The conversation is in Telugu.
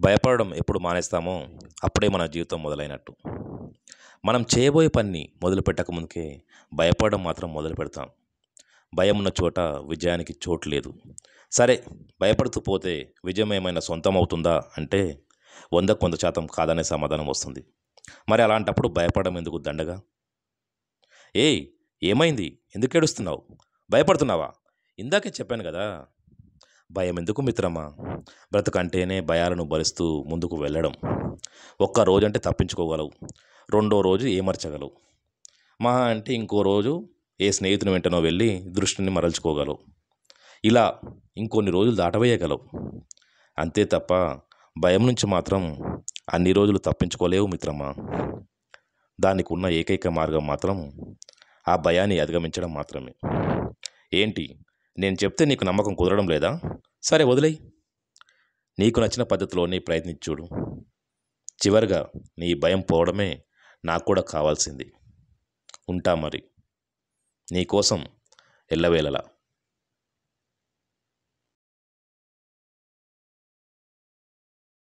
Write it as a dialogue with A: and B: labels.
A: భయపడడం ఎప్పుడు మానేస్తామో అప్పుడే మన జీవితం మొదలైనట్టు. మనం చేయబోయే పనిని మొదలుపెట్టక ముందుకే భయపడడం మాత్రం మొదలు పెడతాం. భయం ఉన్న చోట విజయానికి చోటు లేదు. సరే, భయపడుతూ పోతే విజయం ఏమైనా సొంతం అవుతుందా అంటే 100% కాదనే సమాధానం వస్తుంది. మరి అలాంటప్పుడు భయపడడం ఎందుకు దండగా? ఏయ్, ఏమైంది? ఎందుకు ఏడుస్తున్నావు? భయపడుతున్నావా? ఇందాకే చెప్పాను కదా. భయం ఎందుకు మిత్రమా? బ్రతుకంటేనే భయాలను భరిస్తూ ముందుకు వెళ్ళడం. ఒక్క రోజంటే తప్పించుకోగలవు, రెండో రోజు ఏమర్చగలవు, మహా అంటే ఇంకో రోజు ఏ స్నేహితుని వెంటనో వెళ్ళి దృష్టిని మరల్చుకోగలవు. ఇలా ఇంకొన్ని రోజులు దాటవేయగలవు. అంతే తప్ప భయం నుంచి మాత్రం అన్ని రోజులు తప్పించుకోలేవు మిత్రమా. దానికి ఉన్న ఏకైక మార్గం మాత్రం ఆ భయాన్ని అధిగమించడం మాత్రమే. ఏంటి, నేను చెప్తే నీకు నమ్మకం కుదరడం లేదా? సరే, వదిలేయ్. నీకు నచ్చిన పద్ధతిలోనే ప్రయత్నించి చూడు. చివరిగా నీ భయం పోవడమే నాకు కూడా కావాల్సింది. ఉంటా మరి. నీకోసం ఎల్లవేళలా.